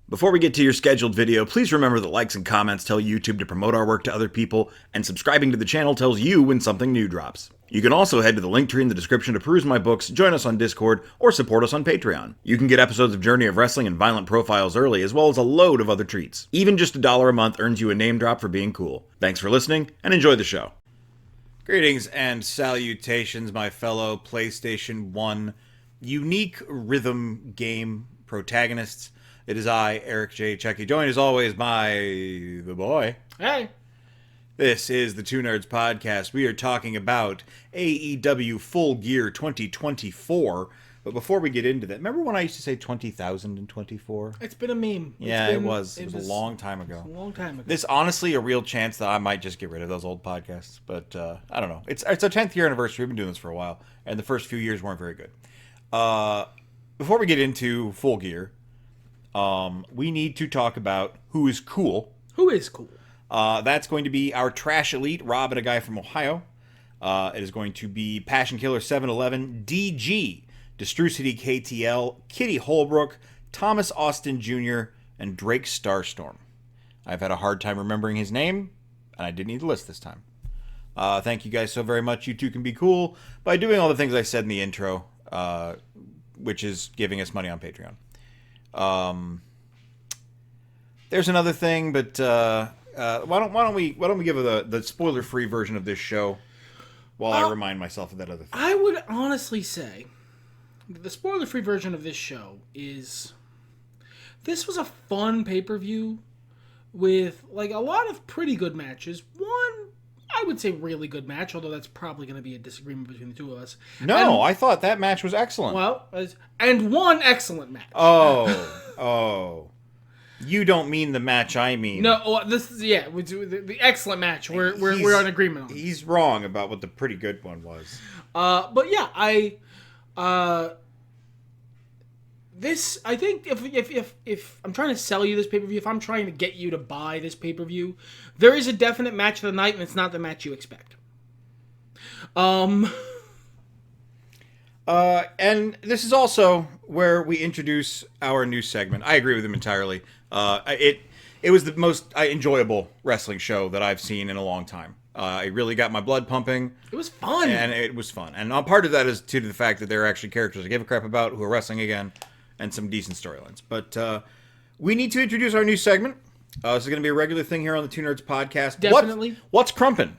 Before we get to your scheduled video, please remember that likes and comments tell YouTube to promote our work to other people, and subscribing to the channel tells you when something new drops. You can also head to the link tree in the description to peruse my books, join us on Discord, or support us on Patreon. You can get episodes of Journey of Wrestling and Violent Profiles early, as well as a load of other treats. Even just $1 a month earns you a name drop for being cool. Thanks for listening, and enjoy the show. Greetings and salutations, my fellow PlayStation 1 unique rhythm game protagonists. It is I, Eric J. Chucky, joined as always by the boy. Hey. This is the Two Nerds Podcast. We are talking about AEW Full Gear 2024. But before we get into that, remember when I used to say 20,024? It's been a meme. Yeah, it was. It was a long time ago. A long time ago. There's honestly a real chance that I might just get rid of those old podcasts. But I don't know. It's our 10th year anniversary. We've been doing this for a while. And the first few years weren't very good. Before we get into Full Gear, we need to talk about who is cool. Who is cool? That's going to be our Trash Elite, Rob and a guy from Ohio. It is going to be Passion Killer 711, DG, Destrucity KTL, Kitty Holbrook, Thomas Austin Jr., and Drake Starstorm. I've had a hard time remembering his name, and I didn't need the list this time. Thank you guys so very much. You two can be cool by doing all the things I said in the intro, which is giving us money on Patreon. There's another thing, but why don't we give the spoiler-free version of this show while I remind myself of that other thing? I would honestly say that the spoiler-free version of this show is this was a fun pay-per-view with like a lot of pretty good matches. One, I would say really good match, although that's probably going to be a disagreement between the two of us. No, I thought that match was excellent. Well, and one excellent match. Oh. You don't mean the match I mean. No, this is, yeah, the excellent match. We're on agreement on. He's wrong about what the pretty good one was. But yeah, I think if I'm trying to sell you this pay-per-view, if I'm trying to get you to buy this pay-per-view, there is a definite match of the night, and it's not the match you expect. And this is also where we introduce our new segment. I agree with him entirely. It was the most enjoyable wrestling show that I've seen in a long time. It really got my blood pumping. It was fun. And it was fun. And part of that is due to the fact that there are actually characters I give a crap about who are wrestling again, and some decent storylines. But we need to introduce our new segment. This is going to be a regular thing here on the Two Nerds Podcast. Definitely. What's Crumpin'?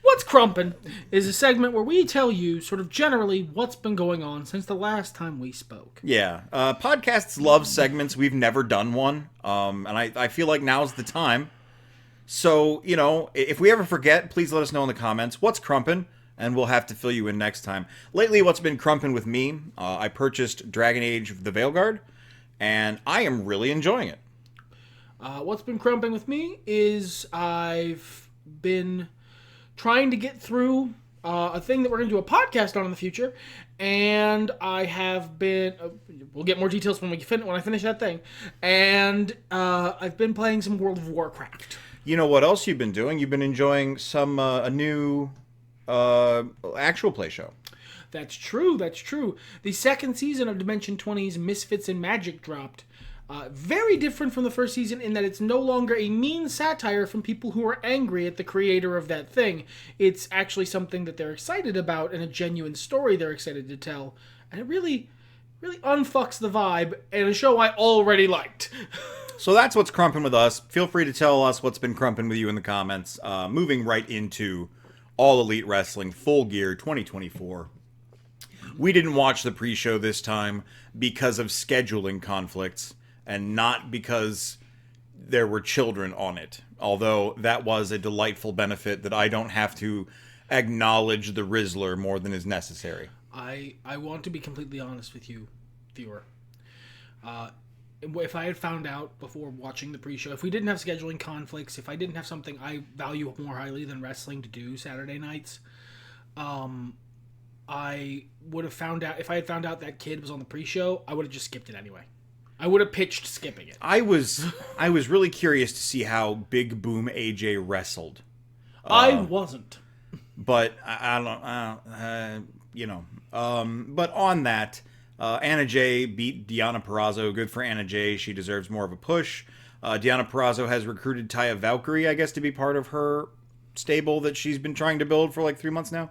What's Crumpin' is a segment where we tell you sort of generally what's been going on since the last time we spoke. Yeah. Podcasts love segments. We've never done one. And I feel like now's the time. So, if we ever forget, please let us know in the comments. What's Crumpin'? And we'll have to fill you in next time. Lately, what's been crumpin' with me, I purchased Dragon Age of the Veilguard, and I am really enjoying it. What's been crumping with me is I've been trying to get through a thing that we're going to do a podcast on in the future, and I have been we'll get more details when I finish that thing, and I've been playing some World of Warcraft. You know what else you've been doing? You've been enjoying some a new actual play show. That's true. The second season of Dimension 20's Misfits in Magic dropped. Very different from the first season in that it's no longer a mean satire from people who are angry at the creator of that thing. It's actually something that they're excited about and a genuine story they're excited to tell. And it really, really unfucks the vibe and a show I already liked. So that's what's crumping with us. Feel free to tell us what's been crumping with you in the comments. Moving right into All Elite Wrestling Full Gear 2024. We didn't watch the pre-show this time because of scheduling conflicts, and not because there were children on it. Although that was a delightful benefit that I don't have to acknowledge the Rizzler more than is necessary. I want to be completely honest with you, viewer. If I had found out before watching the pre-show, if we didn't have scheduling conflicts, if I didn't have something I value more highly than wrestling to do Saturday nights, I would have found out, if I had found out that kid was on the pre-show, I would have just skipped it anyway. I would have pitched skipping it. I was really curious to see how Big Boom AJ wrestled. I wasn't. But I don't, but on that, Anna Jay beat Deonna Purrazzo. Good for Anna Jay. She deserves more of a push. Deonna Purrazzo has recruited Taya Valkyrie, I guess, to be part of her stable that she's been trying to build for like 3 months now.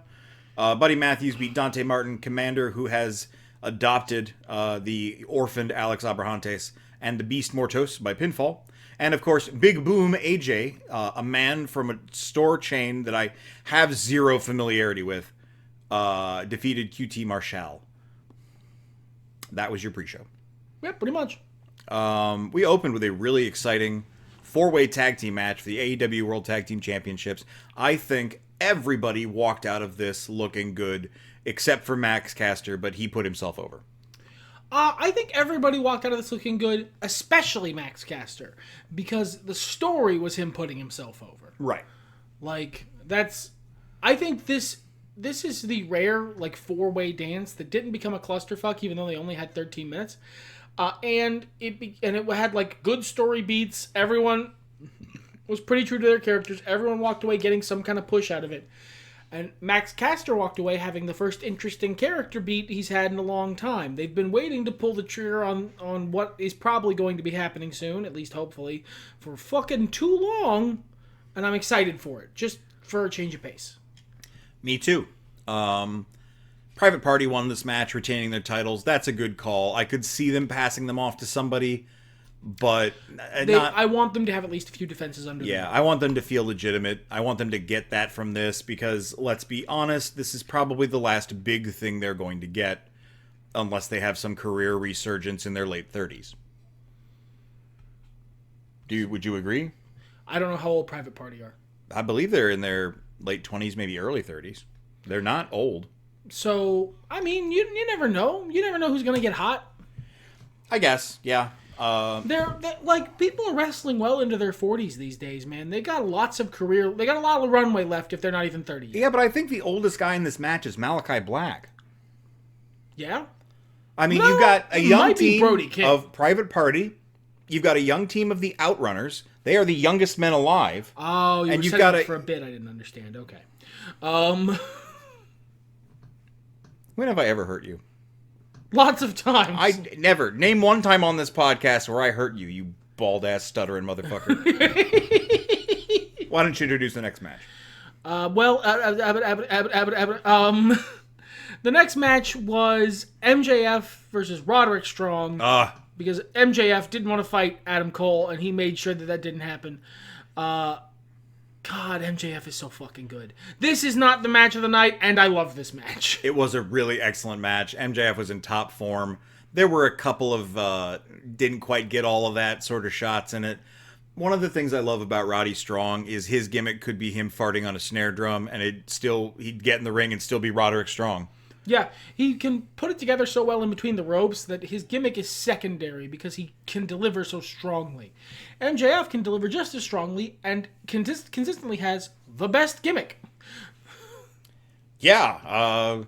Buddy Matthews beat Dante Martin. Commander, who has adopted the orphaned Alex Abrahantes, and the Beast Mortos by pinfall. And, of course, Big Boom AJ, a man from a store chain that I have zero familiarity with, defeated QT Marshall. That was your pre-show. Yeah, pretty much. We opened with a really exciting 4-way tag team match for the AEW World Tag Team Championships. I think everybody walked out of this looking good, except for Max Caster, but he put himself over. I think everybody walked out of this looking good, especially Max Caster, because the story was him putting himself over. Right. Like, I think this is the rare, like, 4-way dance that didn't become a clusterfuck, even though they only had 13 minutes. And it had, like, good story beats. Everyone was pretty true to their characters. Everyone walked away getting some kind of push out of it. And Max Caster walked away having the first interesting character beat he's had in a long time. They've been waiting to pull the trigger on what is probably going to be happening soon, at least hopefully, for fucking too long. And I'm excited for it, just for a change of pace. Me too. Private Party won this match, retaining their titles. That's a good call. I could see them passing them off to somebody, but I want them to have at least a few defenses under them. Yeah, I want them to feel legitimate. I want them to get that from this because, let's be honest, this is probably the last big thing they're going to get unless they have some career resurgence in their late 30s. Would you agree? I don't know how old Private Party are. I believe they're in their late 20s, maybe early 30s. They're not old. So, I mean, you never know. You never know who's going to get hot. I guess, yeah. They're like, people are wrestling well into their 40s these days, man. They got lots of career. They got a lot of runway left if they're not even 30 yet. Yeah, but I think the oldest guy in this match is Malachi Black. Yeah? I mean, you've got a young team Brody King. of Private Party. You've got a young team of the Outrunners. They are the youngest men alive. Oh, you were setting up for a bit I didn't understand. Okay. When have I ever hurt you? Lots of times. I never. Name one time on this podcast where I hurt you, you bald-ass stuttering motherfucker. Why don't you introduce the next match? The next match was MJF versus Roderick Strong. Because MJF didn't want to fight Adam Cole, and he made sure that didn't happen. God, MJF is so fucking good. This is not the match of the night, and I love this match. It was a really excellent match. MJF was in top form. There were a couple of didn't quite get all of that sort of shots in it. One of the things I love about Roddy Strong is his gimmick could be him farting on a snare drum, and he'd get in the ring and still be Roderick Strong. Yeah, he can put it together so well in between the ropes that his gimmick is secondary because he can deliver so strongly. MJF can deliver just as strongly and consistently has the best gimmick. Yeah,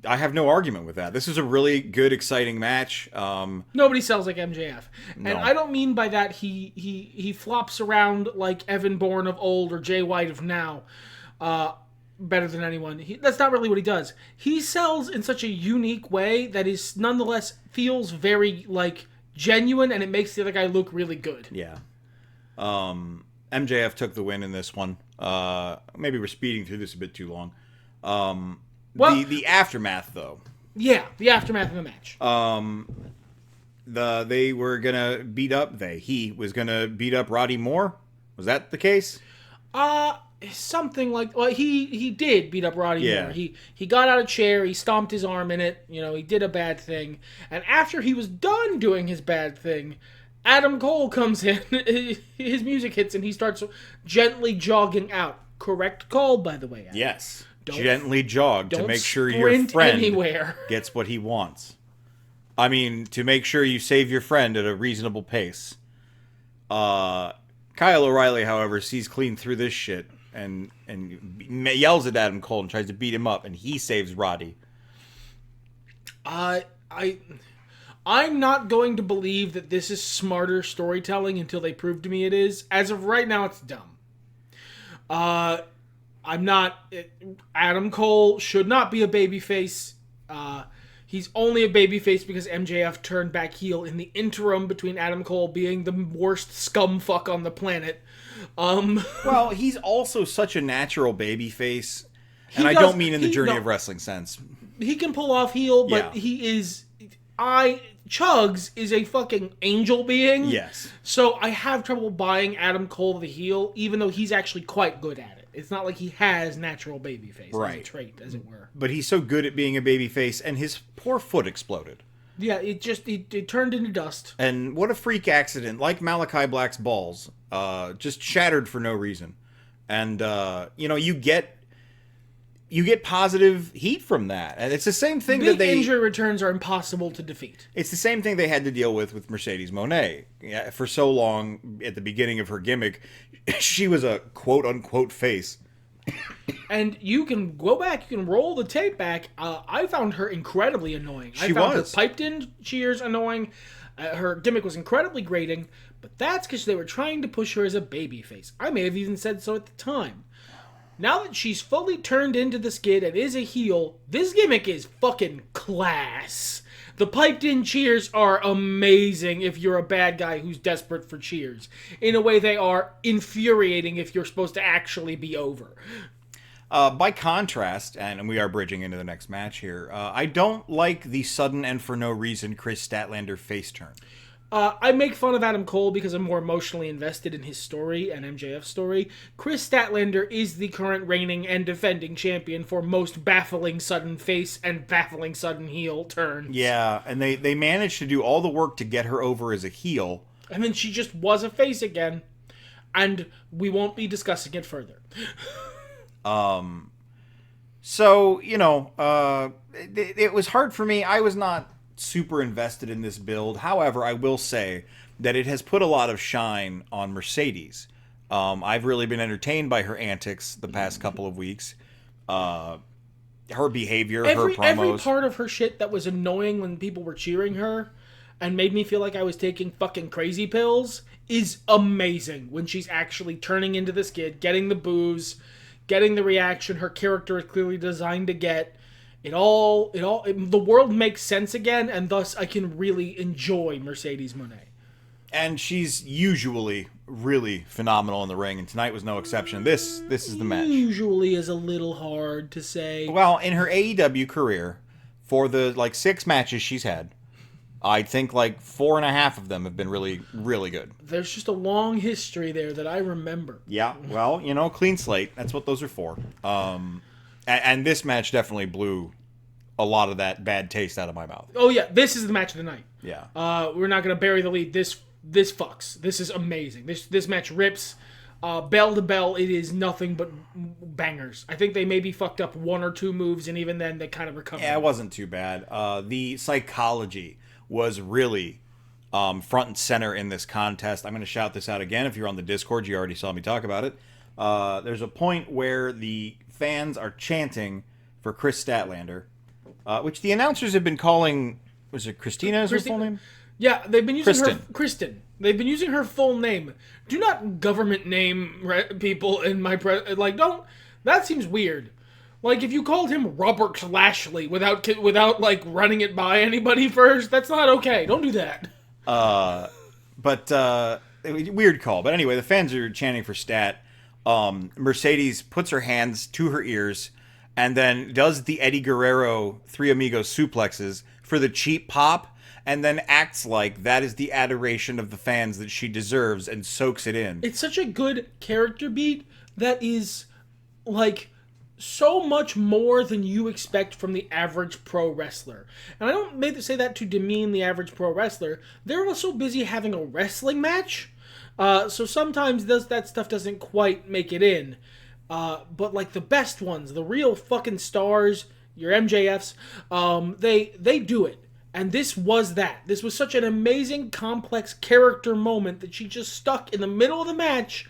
I have no argument with that. This is a really good, exciting match. Nobody sells like MJF. No. And I don't mean by that he flops around like Evan Bourne of old or Jay White of now. Better than anyone. That's not really what he does. He sells in such a unique way that is nonetheless feels very like genuine, and it makes the other guy look really good. Yeah. MJF took the win in this one. Maybe we're speeding through this a bit too long. The aftermath though. Yeah, the aftermath of the match. They were gonna beat up. He was gonna beat up Roddy Moore. Was that the case? Something like, well, he did beat up Roddy Moore. He got out of a chair, he stomped his arm in it, he did a bad thing. And after he was done doing his bad thing, Adam Cole comes in, his music hits, and he starts gently jogging out. Correct call, by the way, Adam. Yes. Gently jog to make sure your friend gets what he wants. I mean, to make sure you save your friend at a reasonable pace. Kyle O'Reilly, however, sees clean through this shit and yells at Adam Cole and tries to beat him up, and he saves Roddy. I'm not going to believe that this is smarter storytelling until they prove to me it is. As of right now, it's dumb. Adam Cole should not be a babyface. He's only a babyface because MJF turned back heel in the interim between Adam Cole being the worst scumfuck on the planet. Well, he's also such a natural babyface, and I does- don't mean in the he- Journey no. of Wrestling sense. He can pull off heel, but Yeah. he is... Chugs is a fucking angel being. Yes. So I have trouble buying Adam Cole the heel, even though he's actually quite good at it. It's not like he has natural babyface as a Right. trait, as it were. But he's so good at being a babyface, and his poor foot exploded. Yeah, it turned into dust. And what a freak accident, like Malachi Black's balls, just shattered for no reason. And, you get positive heat from that. And it's the same thing Big that they... injury returns are impossible to defeat. It's the same thing they had to deal with Mercedes Moné. Yeah, for so long, at the beginning of her gimmick, she was a quote-unquote face. And you can go back, you can roll the tape back. I found her incredibly annoying. I found was. her piped-in cheers annoying. Her gimmick was incredibly grating, but that's because they were trying to push her as a babyface. I may have even said so at the time. Now that she's fully turned into the skid and is a heel, this gimmick is fucking class. The piped-in cheers are amazing if you're a bad guy who's desperate for cheers. In a way, they are infuriating if you're supposed to actually be over. By contrast, and we are bridging into the next match here, I don't like the sudden and for no reason Kris Statlander face turn. I make fun of Adam Cole because I'm more emotionally invested in his story and MJF's story. Kris Statlander is the current reigning and defending champion for most baffling sudden face and baffling sudden heel turns. Yeah, and they managed to do all the work to get her over as a heel. And then she just was a face again. And we won't be discussing it further. So, it was hard for me. I was not super invested in this build. However, I will say that it has put a lot of shine on Mercedes. I've really been entertained by her antics the past couple of weeks. Her behavior, her promos. Every part of her shit that was annoying when people were cheering her and made me feel like I was taking fucking crazy pills is amazing when she's actually turning into the skid, getting the boos, getting the reaction her character is clearly designed to get. The world makes sense again, and thus I can really enjoy Mercedes Moné. And she's usually really phenomenal in the ring, and tonight was no exception. This is the match. Usually is a little hard to say. Well, in her AEW career, for the 6 matches she's had, I think 4.5 of them have been really, really good. There's just a long history there that I remember. Yeah, well, clean slate. That's what those are for. And this match definitely blew a lot of that bad taste out of my mouth. Oh yeah, this is the match of the night. Yeah. We're not gonna bury the lead. This fucks. This is amazing. This match rips. Bell to bell, it is nothing but bangers. I think they maybe fucked up 1 or 2 moves, and even then they kind of recovered. Yeah, it wasn't too bad. The psychology was really front and center in this contest. I'm going to shout this out again. If you're on the Discord, you already saw me talk about it. There's a point where the fans are chanting for Kris Statlander, which the announcers have been calling, was it Christina is her full name? Yeah, they've been using her... Kristen. Kristen. They've been using her full name. Do not government name people in my... don't... That seems weird. If you called him Robert Lashley without running it by anybody first, that's not okay. Don't do that. Weird call. But anyway, the fans are chanting for Stat. Mercedes puts her hands to her ears and then does the Eddie Guerrero Three Amigos suplexes for the cheap pop, and then acts like that is the adoration of the fans that she deserves and soaks it in. It's such a good character beat that is, so much more than you expect from the average pro wrestler. And I don't say that to demean the average pro wrestler. They're also busy having a wrestling match. So sometimes that stuff doesn't quite make it in. But the best ones, the real fucking stars, your MJFs, they do it. And this was that. This was such an amazing, complex character moment that she just stuck in the middle of the match,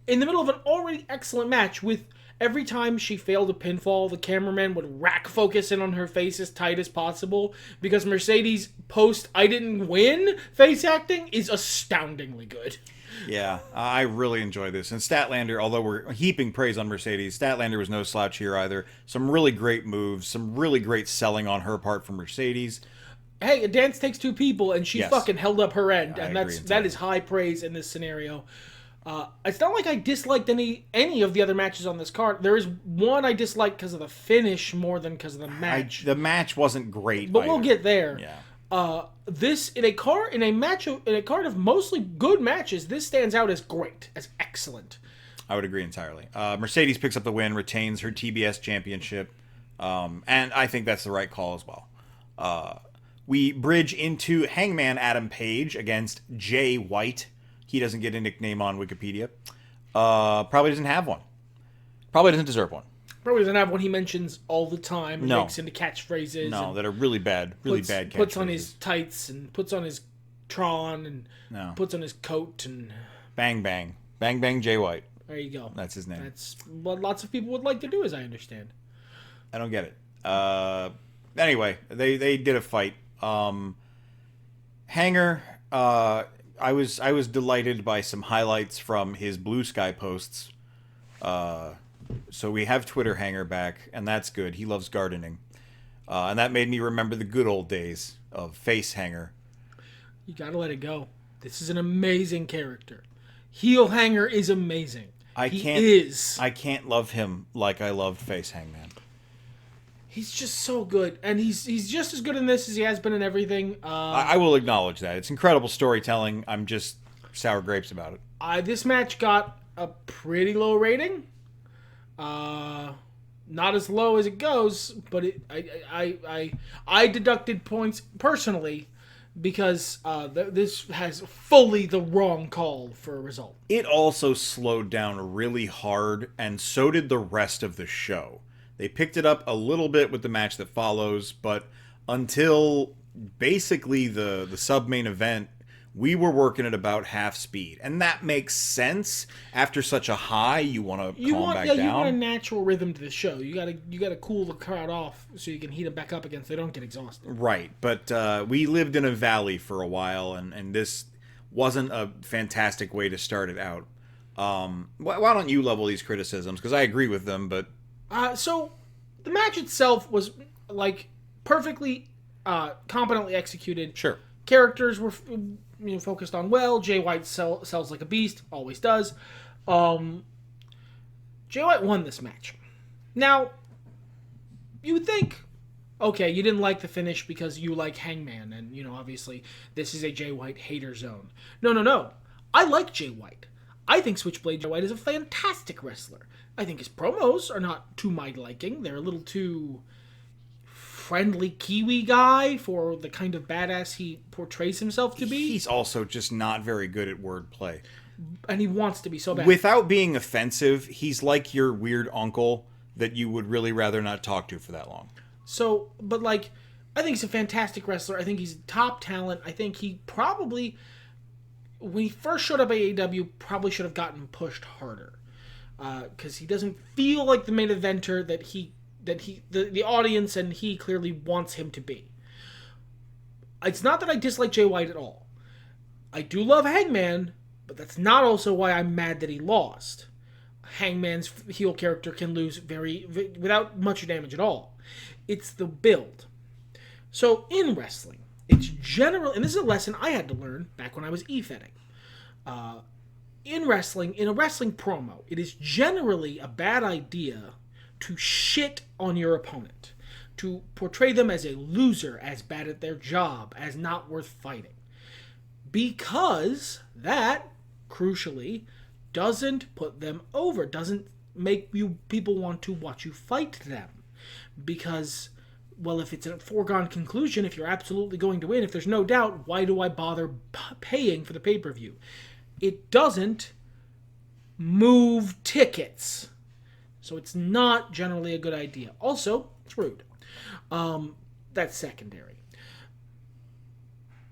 in the middle of an already excellent match with every time she failed a pinfall, the cameraman would rack focus in on her face as tight as possible, because Mercedes post "I didn't win" face acting is astoundingly good. Yeah, I really enjoy this. And Statlander, although we're heaping praise on Mercedes, Statlander was no slouch here either. Some really great moves, some really great selling on her part from Mercedes. Hey, a dance takes two people, and she Yes. fucking held up her end, and agree that is high praise in this scenario. It's not like I disliked any of the other matches on this card. There is one I disliked because of the finish more than because of the match. The match wasn't great, but either. we'll get there. Yeah. This in a card of mostly good matches, this stands out as great, as excellent. I would agree entirely. Mercedes picks up the win, retains her TBS championship, and I think that's the right call as well. We bridge into Hangman Adam Page against Jay White. He doesn't get a nickname on Wikipedia. Probably doesn't have one. Probably doesn't deserve one. Probably doesn't have one he mentions all the time and No. makes into catchphrases. No, that are really bad catchphrases. Puts on his tights and puts on his Tron and puts on his coat and... Bang Bang. Bang Bang Jay White. There you go. That's his name. That's what lots of people would like to do, as I understand. I don't get it. Anyway, they did a fight. Hanger, I was delighted by some highlights from his Blue Sky posts. So we have Twitter Hanger back, and that's good. He loves gardening. And that made me remember the good old days of Face Hanger. You gotta let it go. This is an amazing character. Heel Hanger is amazing. I can't love him like I loved Face Hangman. He's just so good, and he's just as good in this as he has been in everything. I will acknowledge that. It's incredible storytelling. I'm just sour grapes about it. This match got a pretty low rating. Not as low as it goes, but I deducted points personally because this has fully the wrong call for a result. It also slowed down really hard, and so did the rest of the show. They picked it up a little bit with the match that follows, but until basically the sub-main event, we were working at about half speed. And that makes sense. After such a high, you want to calm back down. You want a natural rhythm to the show. You gotta cool the crowd off so you can heat them back up again so they don't get exhausted. Right, but we lived in a valley for a while, and this wasn't a fantastic way to start it out. Why don't you level these criticisms? Because I agree with them, but... So, the match itself was, like, perfectly competently executed. Sure. Characters were focused on well. Jay White sells like a beast, always does. Jay White won this match. Now, you would think, okay, you didn't like the finish because you like Hangman, and, obviously, this is a Jay White hater zone. No. I like Jay White. I think Switchblade Jay White is a fantastic wrestler. I think his promos are not to my liking. They're a little too friendly Kiwi guy for the kind of badass he portrays himself to be. He's also just not very good at wordplay. And he wants to be so bad. Without being offensive, he's like your weird uncle that you would really rather not talk to for that long. So, but I think he's a fantastic wrestler. I think he's top talent. I think he probably, when he first showed up at AEW, probably should have gotten pushed harder. Because he doesn't feel like the main eventer that the audience and he clearly wants him to be. It's not that I dislike Jay White at all. I do love Hangman, but that's not also why I'm mad that he lost. Hangman's heel character can lose without much damage at all. It's the build. So in wrestling, it's general, and this is a lesson I had to learn back when I was e-fetting. In a wrestling promo, it is generally a bad idea to shit on your opponent, to portray them as a loser, as bad at their job, as not worth fighting. Because that, crucially, doesn't put them over, doesn't make people want to watch you fight them. Because, well, if it's a foregone conclusion, if you're absolutely going to win, if there's no doubt, why do I bother paying for the pay-per-view? It doesn't move tickets. So it's not generally a good idea. Also, it's rude. That's secondary.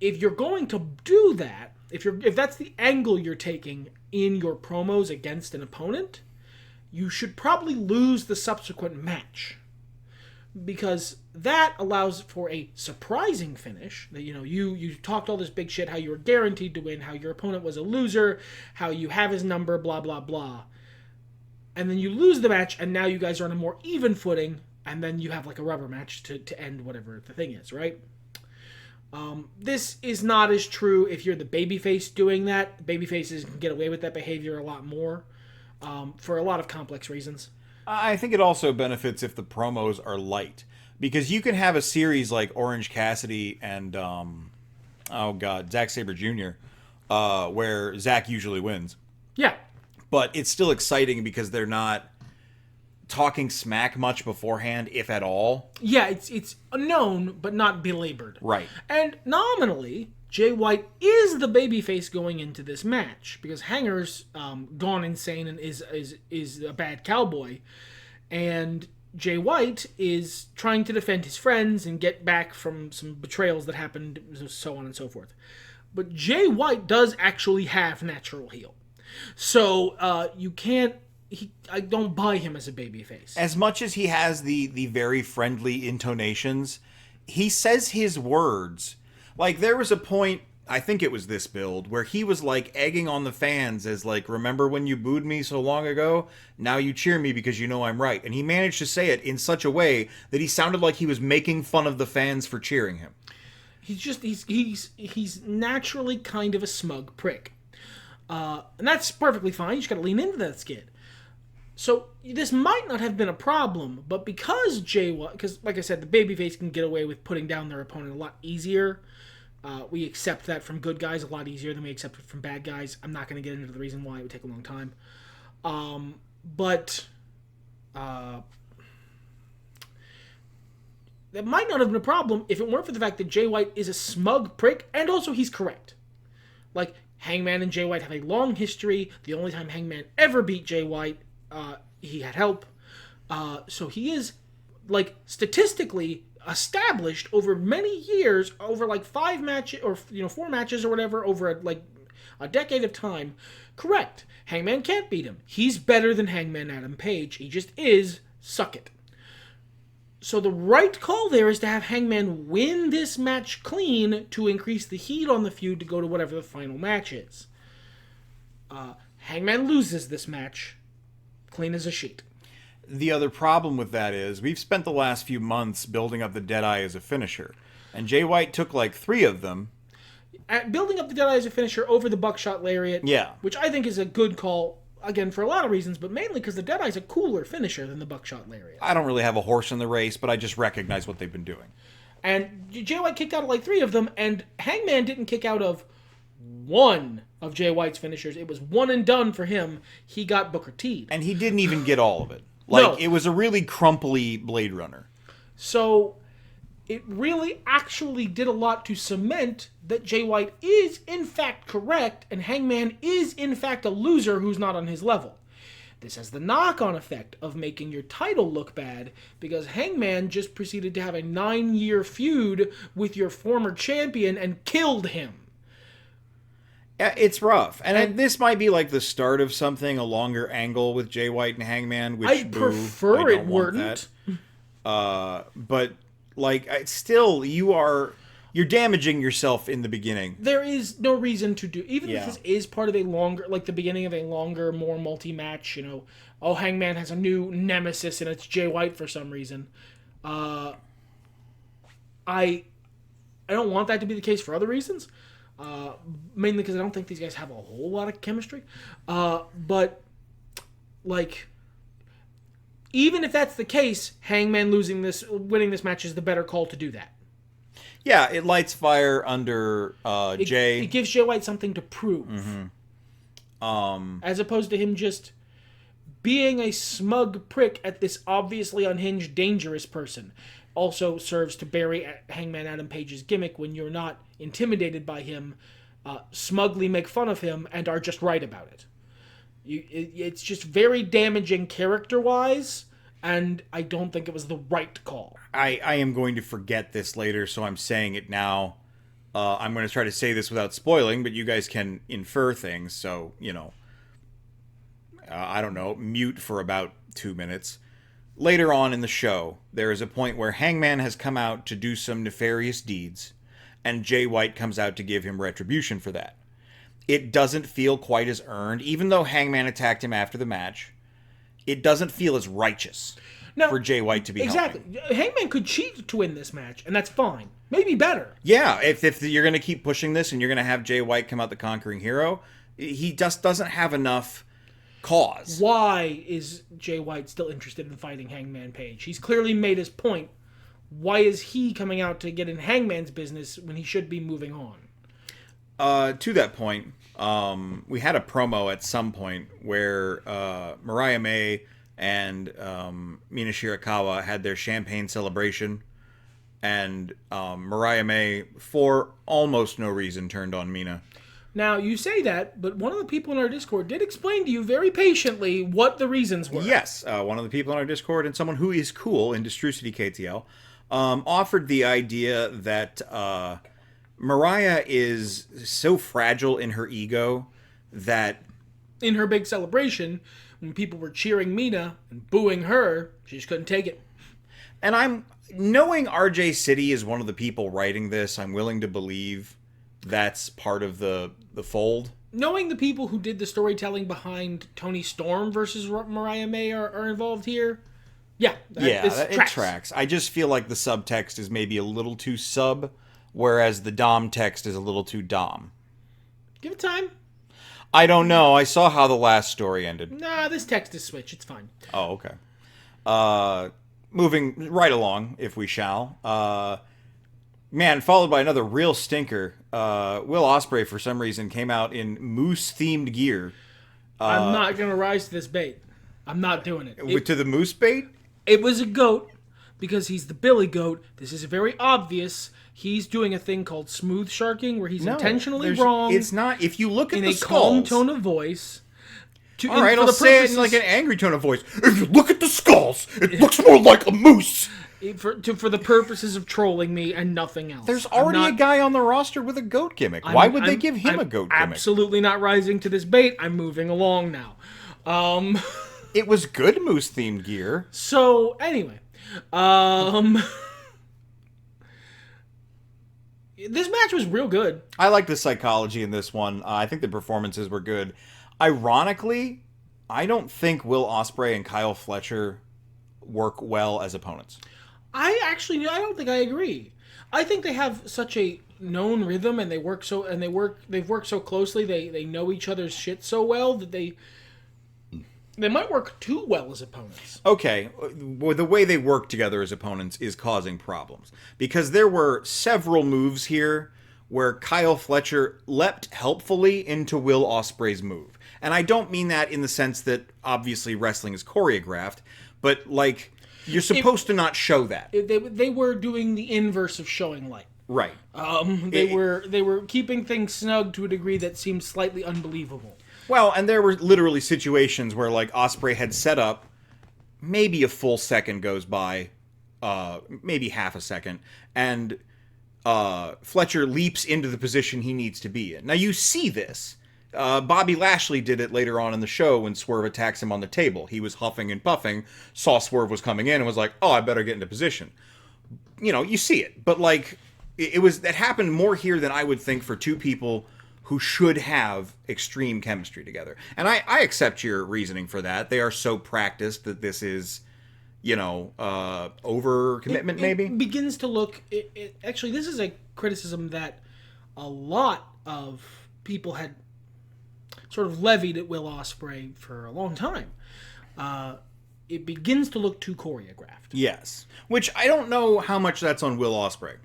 If you're going to do that, if that's the angle you're taking in your promos against an opponent, you should probably lose the subsequent match. Because that allows for a surprising finish. That, you talked all this big shit, how you were guaranteed to win, how your opponent was a loser, how you have his number, blah, blah, blah. And then you lose the match, and now you guys are on a more even footing, and then you have like a rubber match to end whatever the thing is, right? This is not as true if you're the babyface doing that. Babyfaces can get away with that behavior a lot more, for a lot of complex reasons. I think it also benefits if the promos are light. Because you can have a series like Orange Cassidy and, Zack Sabre Jr., where Zack usually wins. Yeah. But it's still exciting because they're not talking smack much beforehand, if at all. Yeah, it's known, but not belabored. Right. And nominally, Jay White is the babyface going into this match because Hanger's gone insane and is a bad cowboy, and Jay White is trying to defend his friends and get back from some betrayals that happened, so on and so forth. But Jay White does actually have natural heel, so you can't. I don't buy him as a babyface. As much as he has the very friendly intonations, he says his words. Like, there was a point, I think it was this build, where he was, like, egging on the fans as, like, remember when you booed me so long ago? Now you cheer me because you know I'm right. And he managed to say it in such a way that he sounded like he was making fun of the fans for cheering him. He's naturally kind of a smug prick. And that's perfectly fine. You just gotta lean into that skid. So this might not have been a problem, but because because like I said, the babyface can get away with putting down their opponent a lot easier. We accept that from good guys a lot easier than we accept it from bad guys. I'm not going to get into the reason why. It would take a long time. But that might not have been a problem if it weren't for the fact that Jay White is a smug prick, and also he's correct. Like, Hangman and Jay White have a long history. The only time Hangman ever beat Jay White, he had help. So he is, like, statistically established over many years, over like 5 matches or 4 matches or whatever, over a decade of time. Correct. Hangman can't beat him. He's better than Hangman Adam Page. He just is. Suck it. So the right call there is to have Hangman win this match clean to increase the heat on the feud to go to whatever the final match is. Hangman loses this match clean as a sheet. The other problem with that is we've spent the last few months building up the Deadeye as a finisher. And Jay White took like 3 of them. Building up the Deadeye as a finisher over the Buckshot Lariat. Yeah. Which I think is a good call, again, for a lot of reasons, but mainly because the Deadeye is a cooler finisher than the Buckshot Lariat. I don't really have a horse in the race, but I just recognize what they've been doing. And Jay White kicked out of like 3 of them, and Hangman didn't kick out of 1 of Jay White's finishers. It was one and done for him. He got Booker T'd. And he didn't even get all of it. Like, No. It was a really crumply Blade Runner. So it really actually did a lot to cement that Jay White is in fact correct and Hangman is in fact a loser who's not on his level. This has the knock-on effect of making your title look bad because Hangman just proceeded to have a 9-year feud with your former champion and killed him. It's rough. And this might be like the start of something, a longer angle with Jay White and Hangman, which I'd prefer it weren't. But, like, still, you're damaging yourself in the beginning. There is no reason to do, even if this is part of a longer, like the beginning of a longer, more multi-match, Hangman has a new nemesis and it's Jay White for some reason. I don't want that to be the case for other reasons. Mainly because I don't think these guys have a whole lot of chemistry. But, like, even if that's the case, Hangman winning this match is the better call to do that. Yeah, it lights fire under Jay. It gives Jay White something to prove. Mm-hmm. As opposed to him just being a smug prick at this obviously unhinged, dangerous person. Also serves to bury Hangman Adam Page's gimmick when you're not intimidated by him, smugly make fun of him, and are just right about it. It's just very damaging character-wise, and I don't think it was the right call. I am going to forget this later, so I'm saying it now. I'm going to try to say this without spoiling, but you guys can infer things, so, I don't know, mute for about 2 minutes. Later on in the show, there is a point where Hangman has come out to do some nefarious deeds, and Jay White comes out to give him retribution for that. It doesn't feel quite as earned, even though Hangman attacked him after the match. It doesn't feel as righteous for Jay White to be exactly. helping. Hangman could cheat to win this match, and that's fine. Maybe better. Yeah, if you're going to keep pushing this and you're going to have Jay White come out the conquering hero, he just doesn't have enough cause. Why is Jay White still interested in fighting Hangman Page? He's clearly made his point. Why is he coming out to get in Hangman's business when he should be moving on? To that point, we had a promo at some point where Mariah May and Mina Shirakawa had their champagne celebration, and Mariah May, for almost no reason, turned on Mina. Now, you say that, but one of the people in our Discord did explain to you very patiently what the reasons were. Yes, one of the people in our Discord, and someone who is cool in Distru City KTL, offered the idea that Mariah is so fragile in her ego that in her big celebration, when people were cheering Mina and booing her, she just couldn't take it. And I'm knowing RJ City is one of the people writing this, I'm willing to believe that's part of the fold. Knowing the people who did the storytelling behind Tony Storm versus Mariah May are involved here, it tracks. I just feel like the subtext is maybe a little too sub, whereas the dom text is a little too dom. Give it time. I don't know. I saw how the last story ended. Nah, this text is switch. It's fine. Oh, okay. Moving right along, if we shall. Followed by another real stinker. Will Ospreay, for some reason, came out in moose-themed gear. I'm not going to rise to this bait. I'm not doing it. To the moose bait? It was a goat, because he's the Billy Goat. This is very obvious. He's doing a thing called smooth sharking, where he's intentionally wrong. It's not. If you look at the skulls, calm tone of voice. All right, I'll say it in like an angry tone of voice. If you look at the skulls, it looks more like a moose. For the purposes of trolling me and nothing else. There's already a guy on the roster with a goat gimmick. Why would they give him a goat gimmick? Absolutely not rising to this bait. I'm moving along now. It was good moose-themed gear. So, anyway. This match was real good. I like the psychology in this one. I think the performances were good. Ironically, I don't think Will Ospreay and Kyle Fletcher work well as opponents. I don't think I agree. I think they have such a known rhythm, and they've worked so closely. They know each other's shit so well that they might work too well as opponents. Okay, the way they work together as opponents is causing problems, because there were several moves here where Kyle Fletcher leapt helpfully into Will Ospreay's move. And I don't mean that in the sense that obviously wrestling is choreographed, but like you're supposed to not show that. They were doing the inverse of showing light. Right. They were keeping things snug to a degree that seemed slightly unbelievable. Well, and there were literally situations where, like, Ospreay had set up, maybe a full second goes by, maybe half a second, and Fletcher leaps into the position he needs to be in. Now, you see this. Bobby Lashley did it later on in the show when Swerve attacks him on the table. He was huffing and puffing, saw Swerve was coming in, and was like, oh, I better get into position. You know, you see it. But, like, it happened more here than I would think for two people who should have extreme chemistry together. And I accept your reasoning for that. They are so practiced that this is, over-commitment, maybe? It begins to look... Actually, this is a criticism that a lot of people had sort of levied at Will Ospreay for a long time. It begins to look too choreographed. Yes. Which I don't know how much that's on Will Ospreay.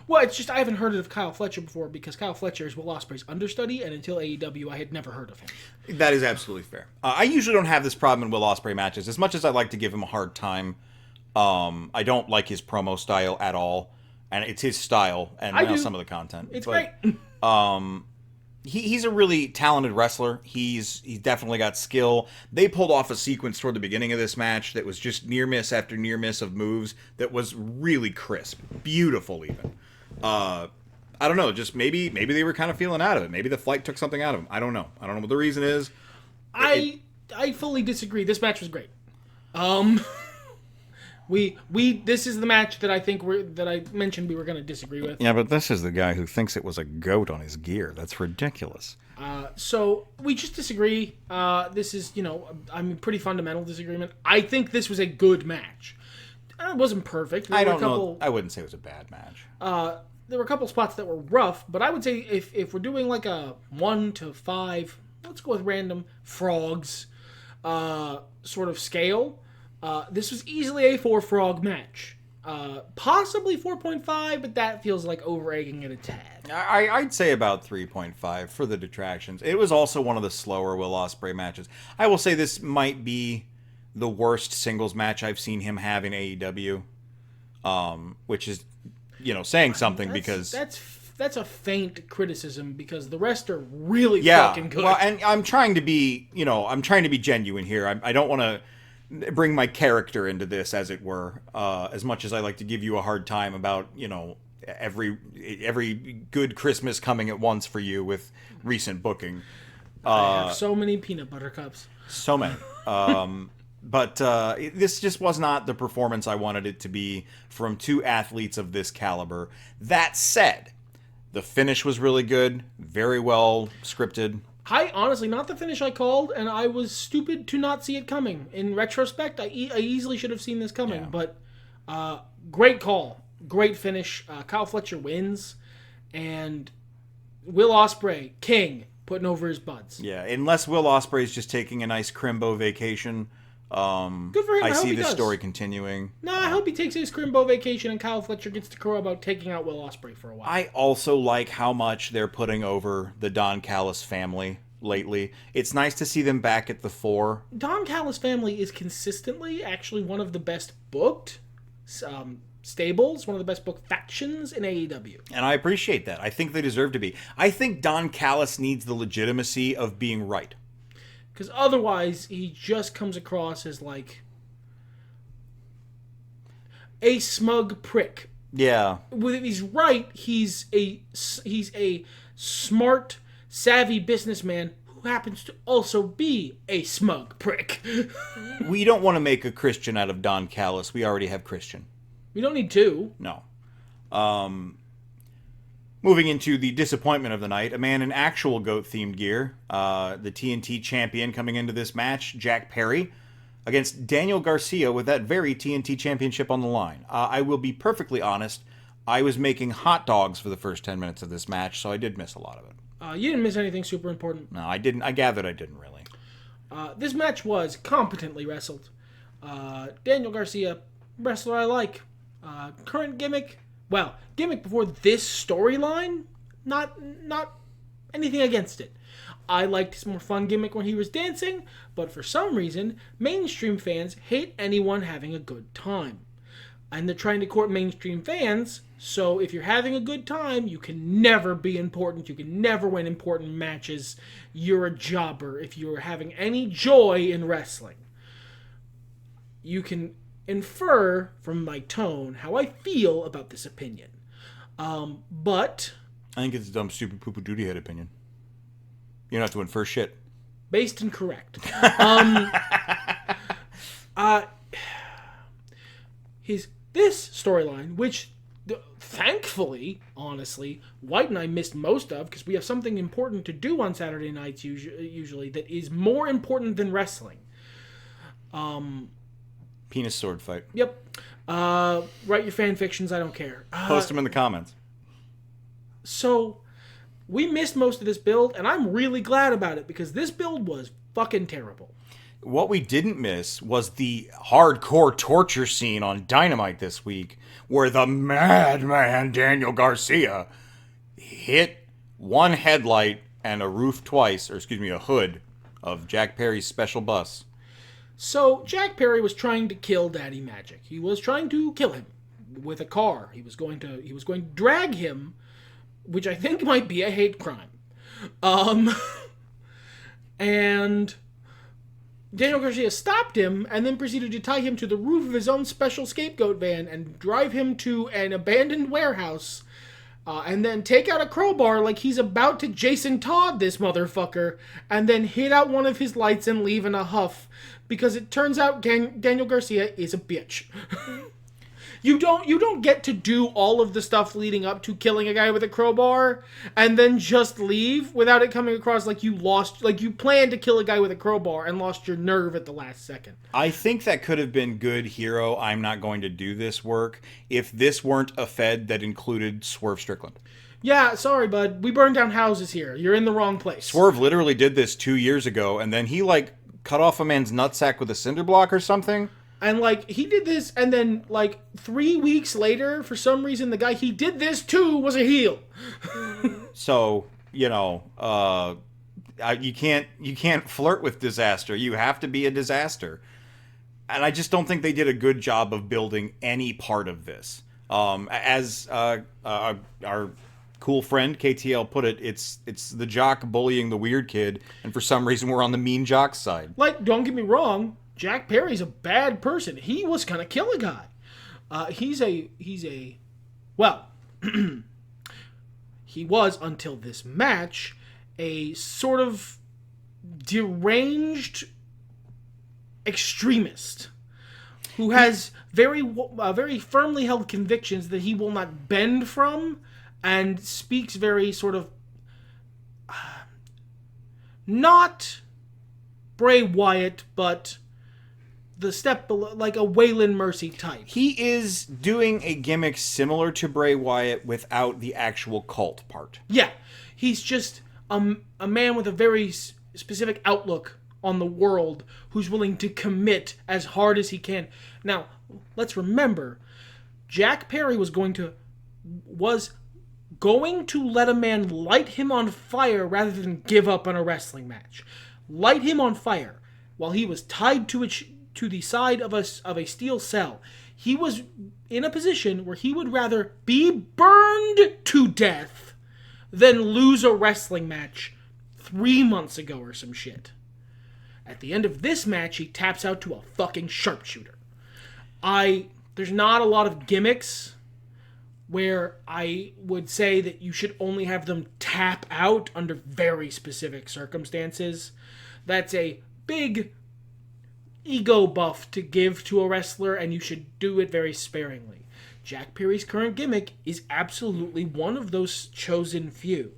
Well, it's just I haven't heard of Kyle Fletcher before because Kyle Fletcher is Will Ospreay's understudy, and until AEW, I had never heard of him. That is absolutely fair. I usually don't have this problem in Will Ospreay matches. As much as I like to give him a hard time, I don't like his promo style at all, and it's his style and some of the content. It's great. He's a really talented wrestler. He's definitely got skill. They pulled off a sequence toward the beginning of this match that was just near miss after near miss of moves that was really crisp, beautiful even. I don't know, just maybe they were kind of feeling out of it. Maybe the flight took something out of them. I don't know what the reason is. I I fully disagree. This match was great. This is the match that I think that I mentioned we were going to disagree with. Yeah, but this is the guy who thinks it was a goat on his gear. That's ridiculous. So we just disagree. This is, pretty fundamental disagreement. I think this was a good match. It wasn't perfect. I don't know. I wouldn't say it was a bad match. There were a couple spots that were rough, but I would say if we're doing like a 1 to 5, let's go with random frogs sort of scale. This was easily a 4-frog match. Possibly 4.5, but that feels like over-egging it a tad. I'd say about 3.5 for the detractions. It was also one of the slower Will Ospreay matches. I will say this might be the worst singles match I've seen him have in AEW, which is, saying something because... That's a faint criticism because the rest are really fucking good. Well, and I'm trying to be, genuine here. I don't want to bring my character into this, as it were, as much as I like to give you a hard time about, every good Christmas coming at once for you with recent booking. I have so many peanut butter cups. So many. But this just was not the performance I wanted it to be from two athletes of this caliber. That said, the finish was really good, very well scripted. Honestly, not the finish I called, and I was stupid to not see it coming. In retrospect, I easily should have seen this coming, but great call. Great finish. Kyle Fletcher wins, and Will Ospreay, king, putting over his buds. Yeah, unless Will Ospreay's just taking a nice Crimbo vacation. Good for him. I see this story continuing. No, I hope he takes his Crimbo vacation and Kyle Fletcher gets to crow about taking out Will Ospreay for a while. I also like how much they're putting over the Don Callis family lately. It's nice to see them back at the fore. Don Callis family is consistently actually one of the best booked stables, one of the best booked factions in AEW. And I appreciate that. I think they deserve to be. I think Don Callis needs the legitimacy of being right. Because otherwise, he just comes across as like a smug prick. Yeah. If he's right, he's a smart, savvy businessman who happens to also be a smug prick. We don't want to make a Christian out of Don Callis. We already have Christian. We don't need two. No. Moving into the disappointment of the night, a man in actual GOAT-themed gear, the TNT champion coming into this match, Jack Perry, against Daniel Garcia with that very TNT championship on the line. I will be perfectly honest, I was making hot dogs for the first 10 minutes of this match, so I did miss a lot of it. You didn't miss anything super important. No, I didn't. I gathered I didn't really. This match was competently wrestled. Daniel Garcia, wrestler I like. Current gimmick... Well, gimmick before this storyline, not anything against it. I liked his more fun gimmick when he was dancing, but for some reason, mainstream fans hate anyone having a good time. And they're trying to court mainstream fans, so if you're having a good time, you can never be important, you can never win important matches, you're a jobber if you're having any joy in wrestling. You can infer from my tone how I feel about this opinion. But I think it's a dumb, stupid, poo-poo, duty-head opinion. You don't have to infer shit. Based and correct. This storyline, which thankfully, honestly, White and I missed most of because we have something important to do on Saturday nights usually that is more important than wrestling. Penis sword fight. Yep. Write your fan fictions, I don't care. Post them in the comments. So, we missed most of this build, and I'm really glad about it, because this build was fucking terrible. What we didn't miss was the hardcore torture scene on Dynamite this week, where the madman Daniel Garcia hit one headlight and a hood of Jack Perry's special bus. So, Jack Perry was trying to kill Daddy Magic. He was trying to kill him with a car. He was going to drag him, which I think might be a hate crime. And Daniel Garcia stopped him and then proceeded to tie him to the roof of his own special scapegoat van and drive him to an abandoned warehouse and then take out a crowbar like he's about to Jason Todd this motherfucker, and then hit out one of his lights and leave in a huff, because it turns out Daniel Garcia is a bitch. You don't get to do all of the stuff leading up to killing a guy with a crowbar and then just leave without it coming across like you planned to kill a guy with a crowbar and lost your nerve at the last second. I think that could have been good hero, I'm not going to do this work if this weren't a Fed that included Swerve Strickland. Yeah, sorry, bud. We burned down houses here. You're in the wrong place. Swerve literally did this 2 years ago, and then he, cut off a man's nutsack with a cinder block or something. And, he did this, and then, 3 weeks later, for some reason, the guy he did this to was a heel. So, you can't flirt with disaster. You have to be a disaster. And I just don't think they did a good job of building any part of this. As our cool friend KTL put it, it's the jock bullying the weird kid, and for some reason we're on the mean jock side. Don't get me wrong, Jack Perry's a bad person. He was gonna kill a guy. He was, until this match, a sort of deranged extremist who has very firmly held convictions that he will not bend from, and speaks very sort of not Bray Wyatt, but the step below, like a Waylon Mercy type. He is doing a gimmick similar to Bray Wyatt without the actual cult part. Yeah, he's just a man with a very specific outlook on the world who's willing to commit as hard as he can. Now, let's remember, Jack Perry was going to let a man light him on fire rather than give up on a wrestling match. Light him on fire while he was tied to the side of a steel cell. He was in a position where he would rather be burned to death than lose a wrestling match 3 months ago or some shit. At the end of this match, he taps out to a fucking sharpshooter. There's not a lot of gimmicks where I would say that you should only have them tap out under very specific circumstances. That's a big ego buff to give to a wrestler, and you should do it very sparingly. Jack Perry's current gimmick is absolutely one of those chosen few.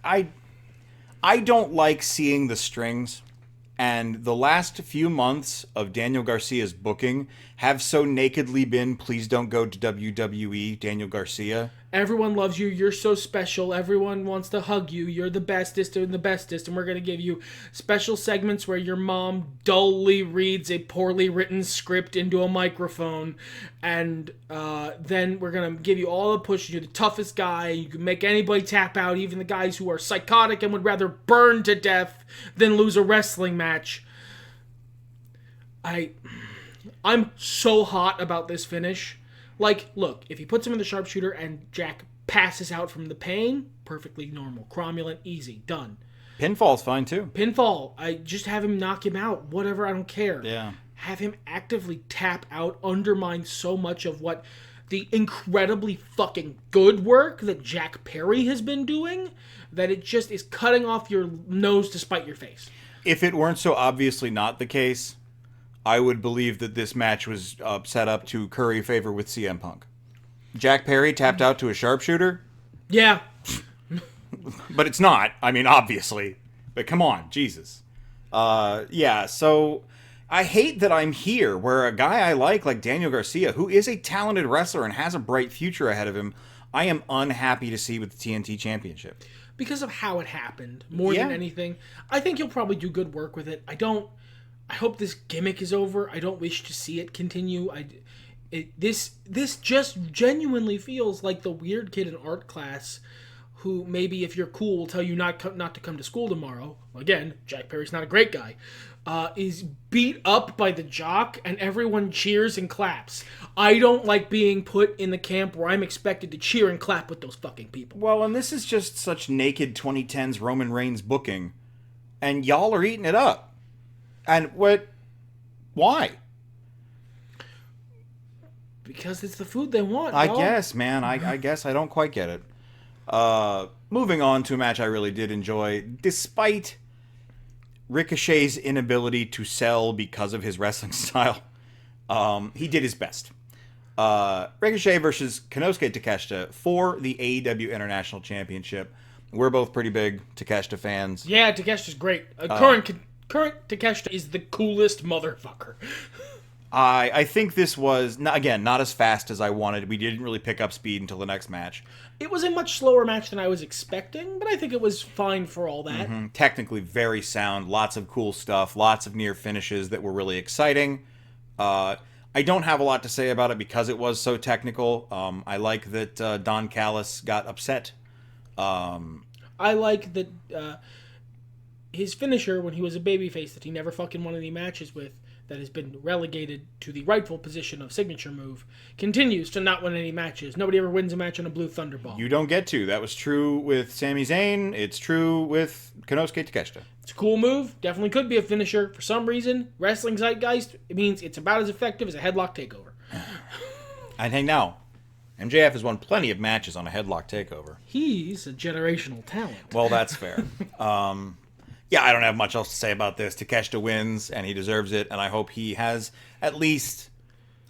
I don't like seeing the strings, and the last few months of Daniel Garcia's booking have so nakedly been, please don't go to WWE, Daniel Garcia. Everyone loves you. You're so special. Everyone wants to hug you. You're the bestest and the bestest. And we're going to give you special segments where your mom dully reads a poorly written script into a microphone. And then we're going to give you all the push. You're the toughest guy. You can make anybody tap out, even the guys who are psychotic and would rather burn to death than lose a wrestling match. I'm so hot about this finish. Look, if he puts him in the sharpshooter and Jack passes out from the pain, perfectly normal. Cromulent, easy, done. Pinfall's fine, too. Pinfall, I just have him knock him out. Whatever, I don't care. Yeah. Have him actively tap out, undermine so much of what the incredibly fucking good work that Jack Perry has been doing, that it just is cutting off your nose to spite your face. If it weren't so obviously not the case, I would believe that this match was set up to curry favor with CM Punk. Jack Perry tapped out to a sharpshooter? Yeah. But it's not. I mean, obviously. But come on, Jesus. So I hate that I'm here where a guy I like Daniel Garcia, who is a talented wrestler and has a bright future ahead of him, I am unhappy to see with the TNT Championship. Because of how it happened, more than anything. I think he'll probably do good work with it. I hope this gimmick is over. I don't wish to see it continue. This just genuinely feels like the weird kid in art class who maybe if you're cool will tell you not to come to school tomorrow. Again, Jack Perry's not a great guy. Is beat up by the jock and everyone cheers and claps. I don't like being put in the camp where I'm expected to cheer and clap with those fucking people. Well, and this is just such naked 2010s Roman Reigns booking. And y'all are eating it up. And why? Because it's the food they want, I dog. guess, man. I guess I don't quite get it. Moving on to a match I really did enjoy, despite Ricochet's inability to sell because of his wrestling style. He did his best. Ricochet versus Konosuke Takeshita for the AEW International Championship. We're both pretty big Takeshita fans. Yeah, Takeshita's great. Current Takeshita is the coolest motherfucker. I think this was, again, not as fast as I wanted. We didn't really pick up speed until the next match. It was a much slower match than I was expecting, but I think it was fine for all that. Mm-hmm. Technically very sound. Lots of cool stuff. Lots of near finishes that were really exciting. I don't have a lot to say about it because it was so technical. I like that Don Callis got upset. I like that his finisher, when he was a babyface that he never fucking won any matches with, that has been relegated to the rightful position of signature move, continues to not win any matches. Nobody ever wins a match on a blue Thunderball. You don't get to. That was true with Sami Zayn. It's true with Konosuke Takeshita. It's a cool move. Definitely could be a finisher. For some reason, wrestling zeitgeist, it means it's about as effective as a headlock takeover. And hey, now, MJF has won plenty of matches on a headlock takeover. He's a generational talent. Well, that's fair. Yeah, I don't have much else to say about this. Takeshita wins, and he deserves it, and I hope he has at least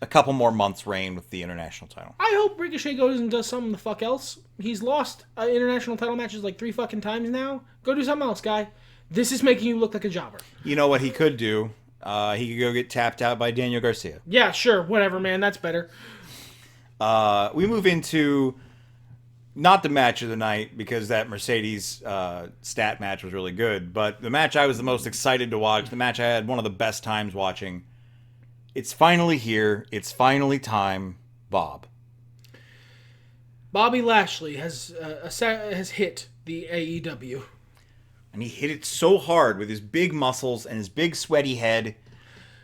a couple more months reign with the international title. I hope Ricochet goes and does something the fuck else. He's lost international title matches like 3 fucking times now. Go do something else, guy. This is making you look like a jobber. You know what he could do? He could go get tapped out by Daniel Garcia. Yeah, sure. Whatever, man. That's better. We move into not the match of the night, because that Mercedes stat match was really good, but the match I was the most excited to watch, the match I had one of the best times watching. It's finally here. It's finally time. Bob. Bobby Lashley has hit the AEW. And he hit it so hard with his big muscles and his big sweaty head.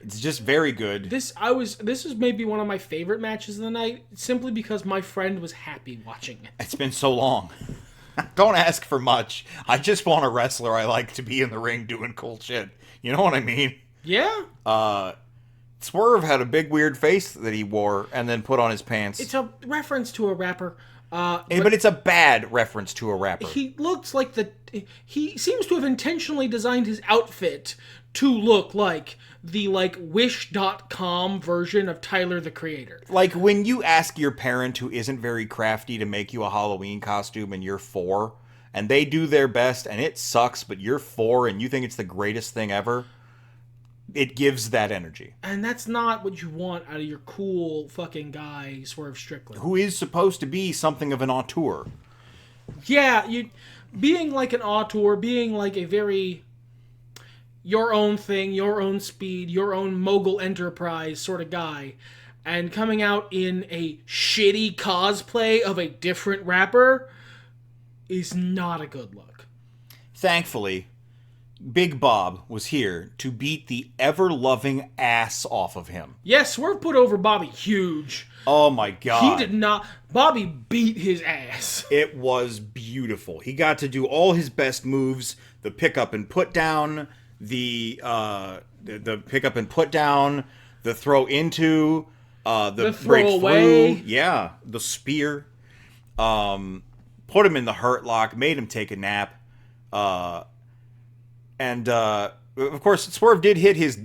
It's just very good. This is maybe one of my favorite matches of the night, simply because my friend was happy watching it. It's been so long. Don't ask for much. I just want a wrestler I like to be in the ring doing cool shit. You know what I mean? Yeah. Swerve had a big weird face that he wore and then put on his pants. It's a reference to a rapper. But it's a bad reference to a rapper. He looks like he seems to have intentionally designed his outfit to look like the Wish.com version of Tyler the Creator. Like when you ask your parent who isn't very crafty to make you a Halloween costume and you're 4, and they do their best and it sucks, but you're 4 and you think it's the greatest thing ever, it gives that energy. And that's not what you want out of your cool fucking guy, Swerve Strickland. Who is supposed to be something of an auteur. Yeah, being like an auteur, being like a very your own thing, your own speed, your own mogul enterprise sort of guy, and coming out in a shitty cosplay of a different rapper is not a good look. Thankfully, Big Bob was here to beat the ever-loving ass off of him. Yes, Swerve put over Bobby huge. Oh my god. He did not. Bobby beat his ass. It was beautiful. He got to do all his best moves, the pick up and put down, the pick up and put down, the throw into, the break away. Through. Yeah, the spear. Put him in the hurt lock, made him take a nap. And of course, Swerve did hit his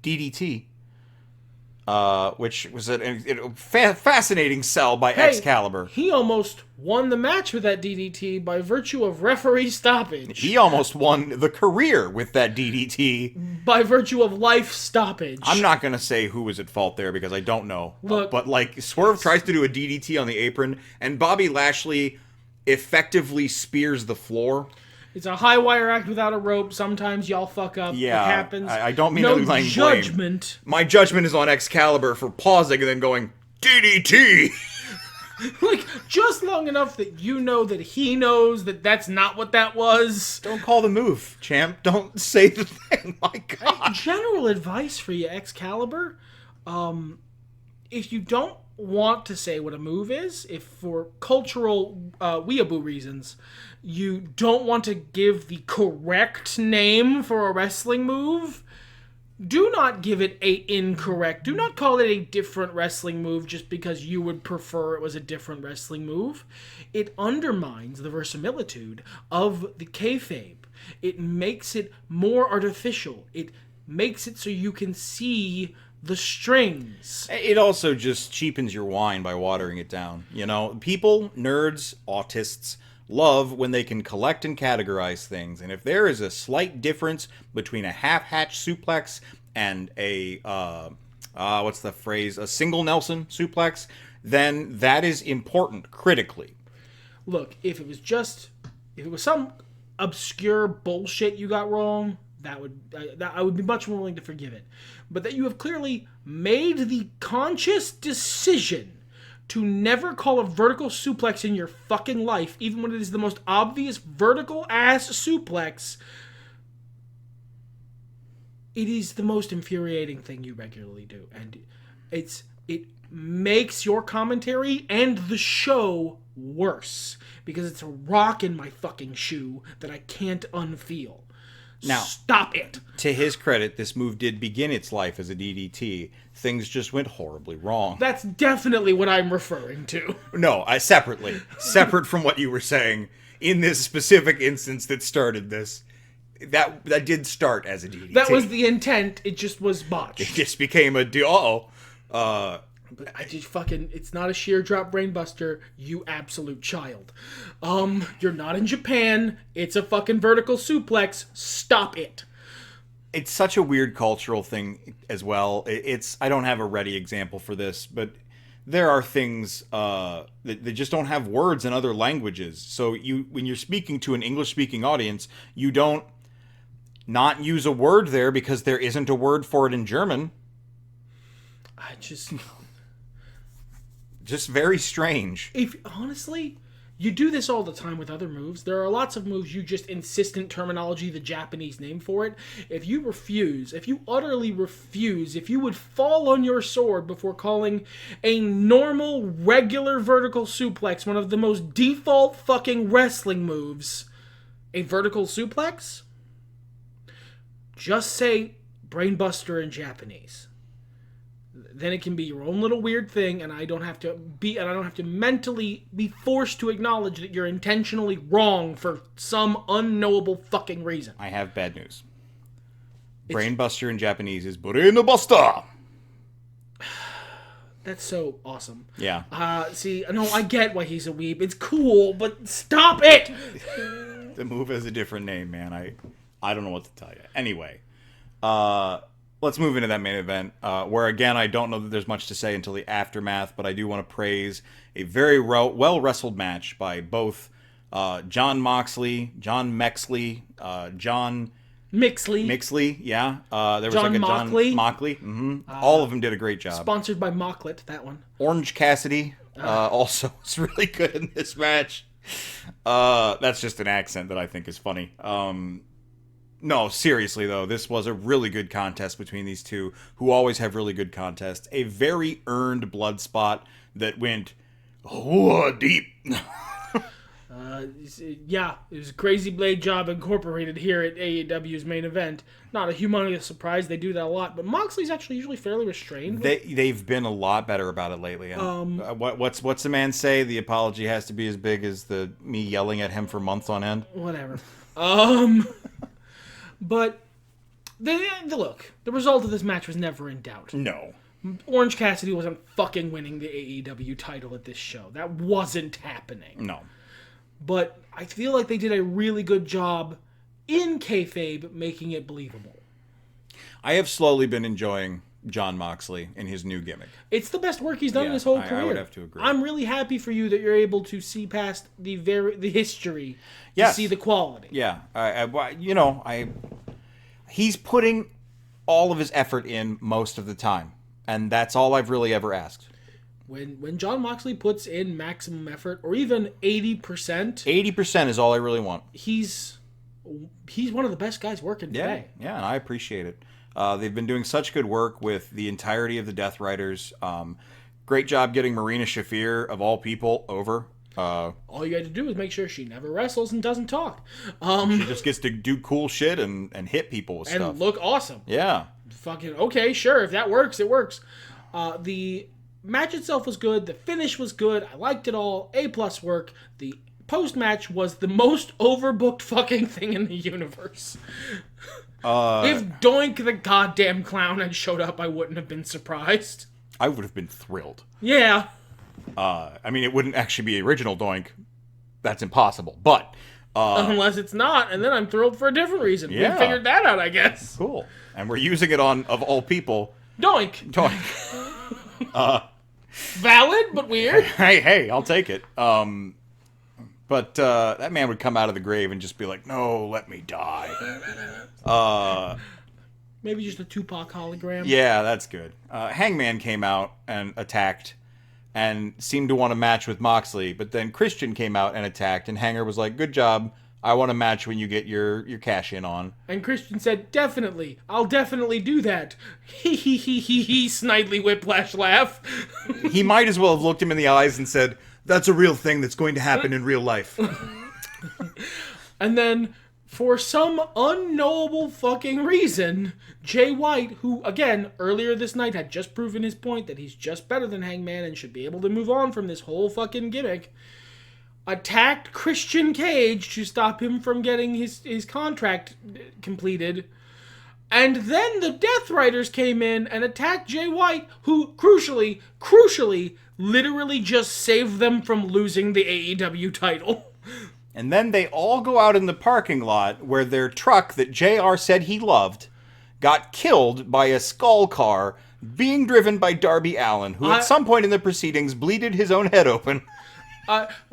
DDT, which was a fascinating sell by Excalibur. He almost won the match with that DDT by virtue of referee stoppage. He almost won the career with that DDT. By virtue of life stoppage. I'm not going to say who was at fault there because I don't know. Look, but Swerve tries to do a DDT on the apron, and Bobby Lashley effectively spears the floor. It's a high wire act without a rope. Sometimes y'all fuck up. Yeah, it happens. I don't mean no to blame. judgment. My judgment is on Excalibur for pausing and then going, DDT! Just long enough that you know that he knows that that's not what that was. Don't call the move, champ. Don't say the thing. My God. General advice for you, Excalibur. If you don't want to say what a move is, if for cultural weeaboo reasons, you don't want to give the correct name for a wrestling move, Do not give it a incorrect. Do not call it a different wrestling move just because you would prefer it was a different wrestling move. It undermines the verisimilitude of the kayfabe. It makes it more artificial. It makes it so you can see the strings. It also just cheapens your wine by watering it down. You know, people, nerds, autists, love when they can collect and categorize things. And if there is a slight difference between a half-hatch suplex and a, what's the phrase, a single Nelson suplex, then that is important critically. Look, if it was some obscure bullshit you got wrong, I would be much more willing to forgive it. But that you have clearly made the conscious decision to never call a vertical suplex in your fucking life, even when it is the most obvious vertical ass suplex, it is the most infuriating thing you regularly do. And it makes your commentary and the show worse, because it's a rock in my fucking shoe that I can't unfeel. Now, stop it. To his credit, this move did begin its life as a DDT. Things just went horribly wrong. That's definitely what I'm referring to. No, separate from what you were saying. In this specific instance that started this, that did start as a DDT. That was the intent. It just was botched. It just became a But I just it's not a sheer drop brainbuster, you absolute child. You're not in Japan. It's a fucking vertical suplex. Stop it. It's such a weird cultural thing as well. I don't have a ready example for this, but there are things that just don't have words in other languages. So when you're speaking to an English-speaking audience, you don't not use a word there because there isn't a word for it in German. Just very strange. Honestly, you do this all the time with other moves. There are lots of moves you just insist in terminology, the Japanese name for it. If you utterly refuse, if you would fall on your sword before calling a normal, regular vertical suplex one of the most default fucking wrestling moves a vertical suplex, just say brainbuster in Japanese. Then it can be your own little weird thing, and I don't have to mentally be forced to acknowledge that you're intentionally wrong for some unknowable fucking reason. I have bad news. Brainbuster in Japanese is Brainbuster. That's so awesome. Yeah. I get why he's a weeb. It's cool, but stop it! The move has a different name, man. I don't know what to tell you. Anyway, let's move into that main event, where, again, I don't know that there's much to say until the aftermath, but I do want to praise a very well-wrestled match by both Jon Moxley, Jon Mexley, Jon... Mixley, yeah. There was Jon Moxley. Jon Moxley. Mm-hmm. All of them did a great job. Sponsored by Mocklet, that one. Orange Cassidy also was really good in this match. That's just an accent that I think is funny. No, seriously, though, this was a really good contest between these two, who always have really good contests. A very earned blood spot that went deep. Yeah, it was a Crazy Blade job incorporated here at AEW's main event. Not a humongous surprise, they do that a lot, but Moxley's actually usually fairly restrained. They've been a lot better about it lately. What's the man say? The apology has to be as big as me yelling at him for months on end. Whatever. But look, the result of this match was never in doubt. No. Orange Cassidy wasn't fucking winning the AEW title at this show. That wasn't happening. No. But I feel like they did a really good job in kayfabe making it believable. I have slowly been enjoying Jon Moxley and his new gimmick. It's the best work he's done in his whole career. I would have to agree. I'm really happy for you that you're able to see past the history to see the quality. Yeah. He's putting all of his effort in most of the time, and that's all I've really ever asked. When Jon Moxley puts in maximum effort, or even 80%... 80% is all I really want. He's one of the best guys working today. Yeah, and I appreciate it. They've been doing such good work with the entirety of the Death Riders. Great job getting Marina Shafir, of all people, over. All you got to do is make sure she never wrestles and doesn't talk. She just gets to do cool shit and hit people with stuff. And look awesome. Yeah. fucking, okay, sure, if that works, it works. The match itself was good. The finish was good. I liked it all. A+ work. The post-match was the most overbooked fucking thing in the universe. If Doink the goddamn clown had showed up, I wouldn't have been surprised. I would have been thrilled. Yeah. I mean, it wouldn't actually be original Doink. That's impossible. But unless it's not, and then I'm thrilled for a different reason. Yeah. We figured that out, I guess. Cool. And we're using it on, of all people, Doink. Doink. Valid, but weird. Hey, I'll take it. But that man would come out of the grave and just be like, no, let me die. Maybe just a Tupac hologram. Yeah, that's good. Hangman came out and attacked and seemed to want a match with Moxley, but then Christian came out and attacked, and Hanger was like, good job. I want a match when you get your cash in on. And Christian said, definitely. I'll definitely do that. He, snidely whiplash laugh. He might as well have looked him in the eyes and said, that's a real thing that's going to happen in real life. And then, for some unknowable fucking reason, Jay White, who, again, earlier this night had just proven his point that he's just better than Hangman and should be able to move on from this whole fucking gimmick, attacked Christian Cage to stop him from getting his contract completed. And then the Death Riders came in and attacked Jay White, who, crucially, literally just saved them from losing the AEW title. And then they all go out in the parking lot where their truck that JR said he loved got killed by a skull car being driven by Darby Allin, who at some point in the proceedings bleeded his own head open.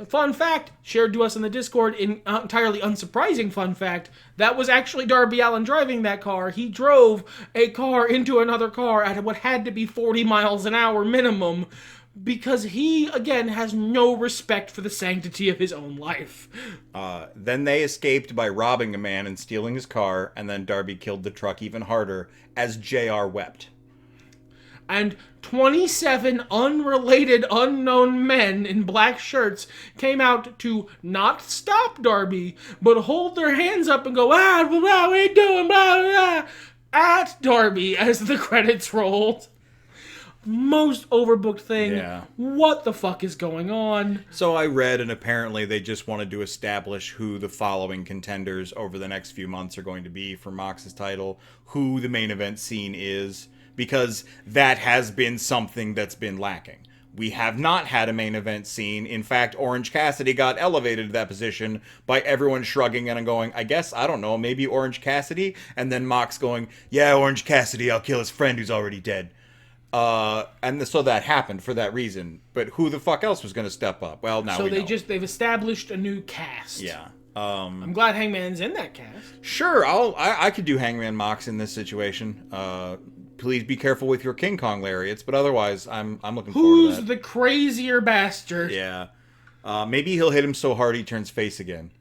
Fun fact, shared to us in the Discord, entirely unsurprising fun fact, that was actually Darby Allin driving that car. He drove a car into another car at what had to be 40 miles an hour minimum, because he, again, has no respect for the sanctity of his own life. Then they escaped by robbing a man and stealing his car, and then Darby killed the truck even harder as JR wept. And 27 unrelated, unknown men in black shirts came out to not stop Darby, but hold their hands up and go, blah, blah, what are you doing, blah, blah, at Darby as the credits rolled. Most overbooked thing. Yeah. What the fuck is going on? So I read, and apparently they just wanted to establish who the following contenders over the next few months are going to be for Mox's title, who the main event scene is, because that has been something that's been lacking. We have not had a main event scene. In fact, Orange Cassidy got elevated to that position by everyone shrugging and going, I guess, I don't know, maybe Orange Cassidy? And then Mox going, yeah, Orange Cassidy, I'll kill his friend who's already dead. So that happened for that reason. But who the fuck else was going to step up? Well, now we know. They've established a new cast. Yeah. I'm glad Hangman's in that cast. Sure, I could do Hangman Mox in this situation. Please be careful with your King Kong lariats, but otherwise, I'm looking forward to that. Who's the crazier bastard? Yeah. Maybe he'll hit him so hard he turns face again.